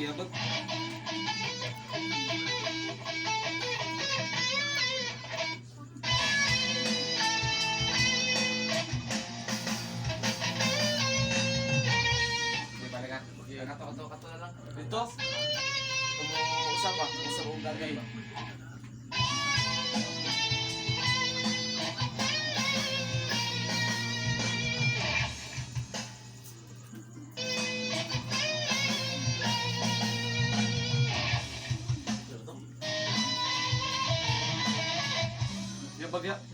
nagyabag. Di ba ka? Kato na lang. Dito? Usap pa. Usap kong gagay. Yabag ya.